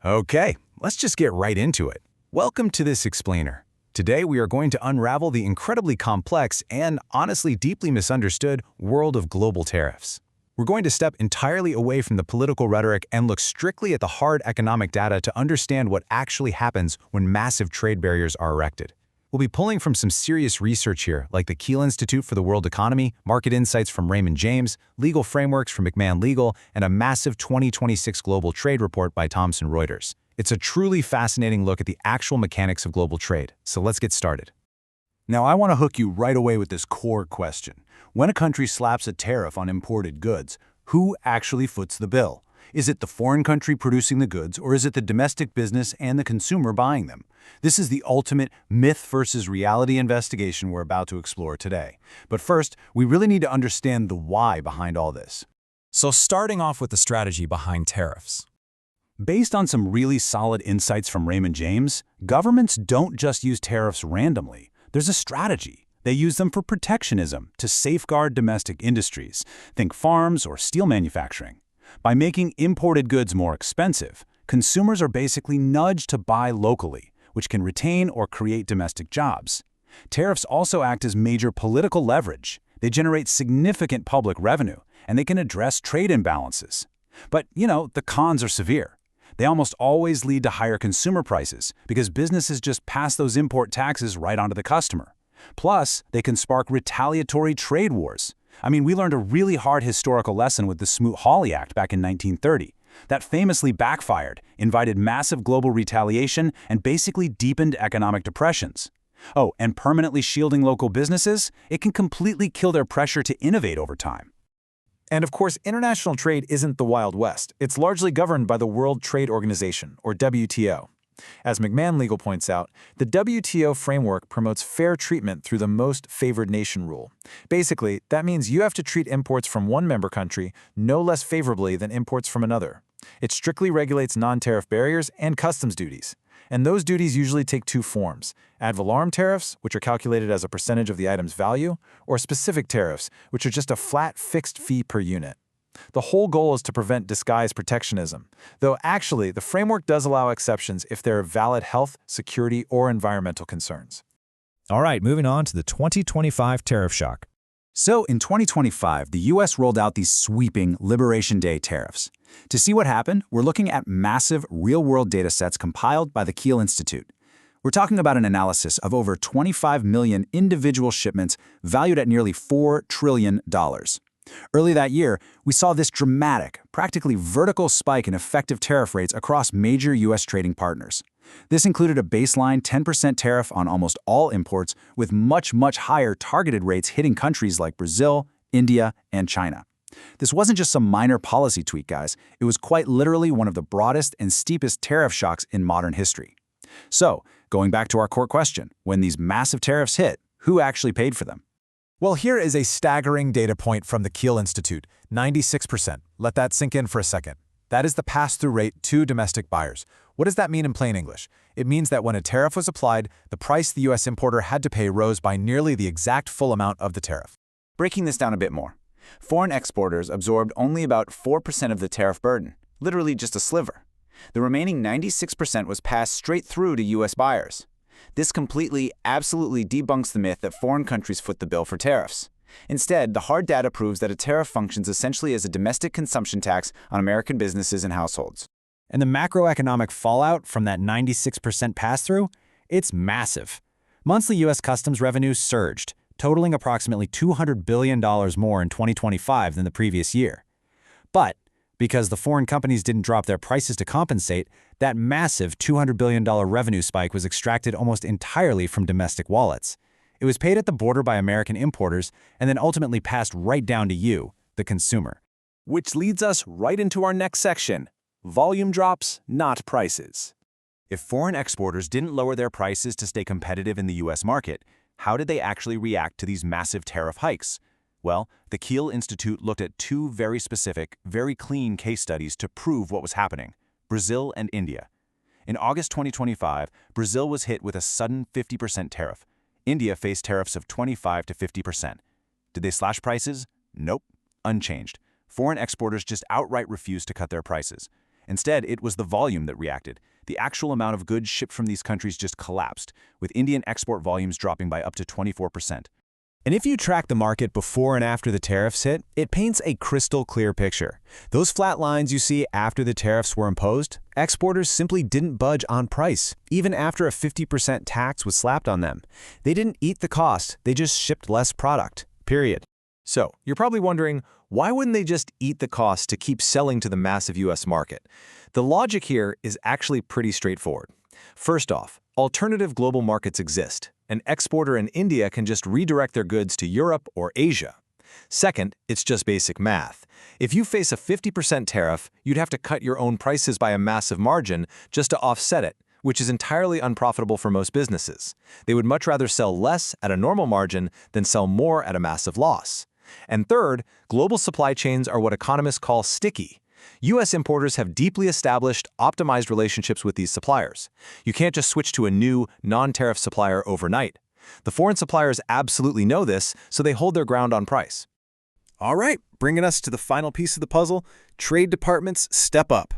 Okay, let's just get right into it. Welcome to this explainer. Today we are going to unravel the incredibly complex and honestly deeply misunderstood world of global tariffs. We're going to step entirely away from the political rhetoric and look strictly at the hard economic data to understand what actually happens when massive trade barriers are erected. We'll be pulling from some serious research here, like the Kiel Institute for the World Economy, market insights from Raymond James, legal frameworks from McMahon Legal, and a massive 2026 global trade report by Thomson Reuters. It's a truly fascinating look at the actual mechanics of global trade, so let's get started. Now, I want to hook you right away with this core question. When a country slaps a tariff on imported goods, who actually foots the bill? Is it the foreign country producing the goods, or is it the domestic business and the consumer buying them? This is the ultimate myth versus reality investigation we're about to explore today. But first, we really need to understand the why behind all this. So starting off with the strategy behind tariffs. Based on some really solid insights from Raymond James, governments don't just use tariffs randomly. There's a strategy. They use them for protectionism to safeguard domestic industries. Think farms or steel manufacturing. By making imported goods more expensive, consumers are basically nudged to buy locally, which can retain or create domestic jobs. Tariffs also act as major political leverage. They generate significant public revenue, and they can address trade imbalances. But, the cons are severe. They almost always lead to higher consumer prices because businesses just pass those import taxes right onto the customer. Plus, they can spark retaliatory trade wars. We learned a really hard historical lesson with the Smoot-Hawley Act back in 1930. That famously backfired, invited massive global retaliation, and basically deepened economic depressions. Oh, and permanently shielding local businesses? It can completely kill their pressure to innovate over time. And of course, international trade isn't the Wild West. It's largely governed by the World Trade Organization, or WTO. As McMahon Legal points out, the WTO framework promotes fair treatment through the most favored nation rule. Basically, that means you have to treat imports from one member country no less favorably than imports from another. It strictly regulates non-tariff barriers and customs duties. And those duties usually take two forms: ad valorem tariffs, which are calculated as a percentage of the item's value, or specific tariffs, which are just a flat fixed fee per unit. The whole goal is to prevent disguised protectionism, though actually the framework does allow exceptions if there are valid health, security, or environmental concerns. All right, moving on to the 2025 tariff shock. So in 2025, the U.S. rolled out these sweeping Liberation Day tariffs. To see what happened, we're looking at massive real-world data sets compiled by the Kiel Institute. We're talking about an analysis of over 25 million individual shipments valued at nearly $4 trillion. Early that year, we saw this dramatic, practically vertical spike in effective tariff rates across major U.S. trading partners. This included a baseline 10% tariff on almost all imports, with much higher targeted rates hitting countries like Brazil, India, and China. This wasn't just some minor policy tweak, guys. It was quite literally one of the broadest and steepest tariff shocks in modern history. So, going back to our core question, when these massive tariffs hit, who actually paid for them? Well, here is a staggering data point from the Kiel Institute: 96%. Let that sink in for a second. That is the pass-through rate to domestic buyers. What does that mean in plain English? It means that when a tariff was applied, the price the U.S. importer had to pay rose by nearly the exact full amount of the tariff. Breaking this down a bit more, foreign exporters absorbed only about 4% of the tariff burden, literally just a sliver. The remaining 96% was passed straight through to U.S. buyers. This completely, absolutely debunks the myth that foreign countries foot the bill for tariffs. Instead, the hard data proves that a tariff functions essentially as a domestic consumption tax on American businesses and households. And the macroeconomic fallout from that 96% pass-through? It's massive. Monthly U.S. customs revenue surged, totaling approximately $200 billion more in 2025 than the previous year. But because the foreign companies didn't drop their prices to compensate, that massive $200 billion revenue spike was extracted almost entirely from domestic wallets. It was paid at the border by American importers and then ultimately passed right down to you, the consumer. Which leads us right into our next section: volume drops, not prices. If foreign exporters didn't lower their prices to stay competitive in the U.S. market, how did they actually react to these massive tariff hikes? Well, the Kiel Institute looked at two very specific, very clean case studies to prove what was happening: Brazil and India. In August 2025, Brazil was hit with a sudden 50% tariff. India faced tariffs of 25 to 50%. Did they slash prices? Nope, unchanged. Foreign exporters just outright refused to cut their prices. Instead, it was the volume that reacted. The actual amount of goods shipped from these countries just collapsed, with Indian export volumes dropping by up to 24%. And if you track the market before and after the tariffs hit, it paints a crystal clear picture. Those flat lines you see after the tariffs were imposed, exporters simply didn't budge on price, even after a 50% tax was slapped on them. They didn't eat the cost, they just shipped less product, period. So, you're probably wondering, why wouldn't they just eat the cost to keep selling to the massive US market? The logic here is actually pretty straightforward. First off, alternative global markets exist. An exporter in India can just redirect their goods to Europe or Asia. Second, it's just basic math. If you face a 50% tariff, you'd have to cut your own prices by a massive margin just to offset it, which is entirely unprofitable for most businesses. They would much rather sell less at a normal margin than sell more at a massive loss. And third, global supply chains are what economists call sticky. U.S. importers have deeply established, optimized relationships with these suppliers. You can't just switch to a new, non-tariff supplier overnight. The foreign suppliers absolutely know this, so they hold their ground on price. All right, bringing us to the final piece of the puzzle, trade departments step up.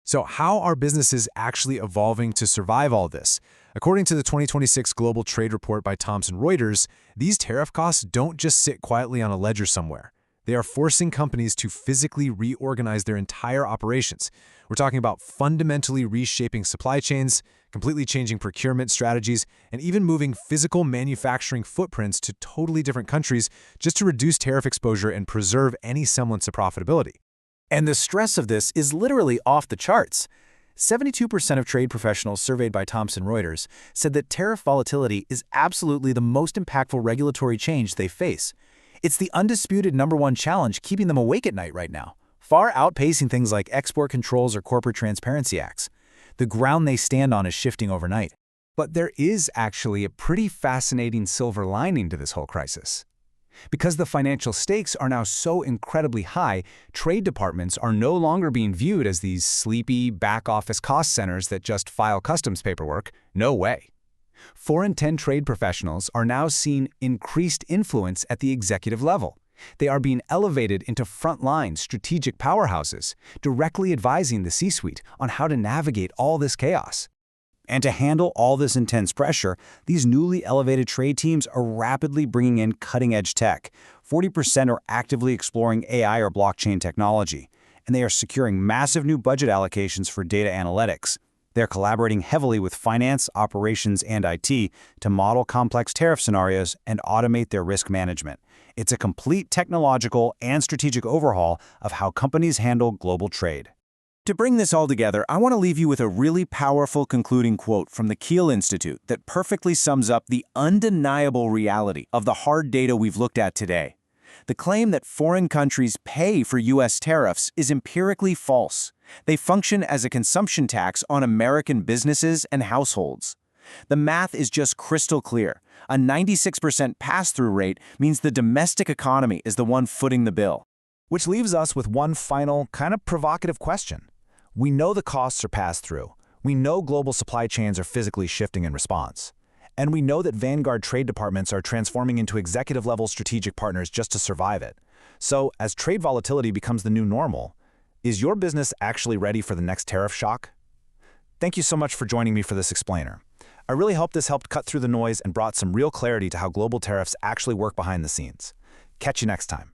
So how are businesses actually evolving to survive all this? According to the 2026 Global Trade Report by Thomson Reuters, these tariff costs don't just sit quietly on a ledger somewhere. They are forcing companies to physically reorganize their entire operations. We're talking about fundamentally reshaping supply chains, completely changing procurement strategies, and even moving physical manufacturing footprints to totally different countries just to reduce tariff exposure and preserve any semblance of profitability. And the stress of this is literally off the charts. 72% of trade professionals surveyed by Thomson Reuters said that tariff volatility is absolutely the most impactful regulatory change they face. It's the undisputed #1 challenge keeping them awake at night right now, far outpacing things like export controls or corporate transparency acts. The ground they stand on is shifting overnight. But there is actually a pretty fascinating silver lining to this whole crisis. Because the financial stakes are now so incredibly high, trade departments are no longer being viewed as these sleepy, back-office cost centers that just file customs paperwork. No way. 4 in 10 trade professionals are now seeing increased influence at the executive level. They are being elevated into frontline strategic powerhouses, directly advising the C-suite on how to navigate all this chaos. And to handle all this intense pressure, these newly elevated trade teams are rapidly bringing in cutting-edge tech. 40% are actively exploring AI or blockchain technology, and they are securing massive new budget allocations for data analytics. They're collaborating heavily with finance, operations, and IT to model complex tariff scenarios and automate their risk management. It's a complete technological and strategic overhaul of how companies handle global trade. To bring this all together, I want to leave you with a really powerful concluding quote from the Kiel Institute that perfectly sums up the undeniable reality of the hard data we've looked at today. The claim that foreign countries pay for U.S. tariffs is empirically false. They function as a consumption tax on American businesses and households. The math is just crystal clear. A 96% pass-through rate means the domestic economy is the one footing the bill. Which leaves us with one final, kind of provocative question. We know the costs are passed through. We know global supply chains are physically shifting in response. And we know that Vanguard trade departments are transforming into executive-level strategic partners just to survive it. So, as trade volatility becomes the new normal, is your business actually ready for the next tariff shock? Thank you so much for joining me for this explainer. I really hope this helped cut through the noise and brought some real clarity to how global tariffs actually work behind the scenes. Catch you next time.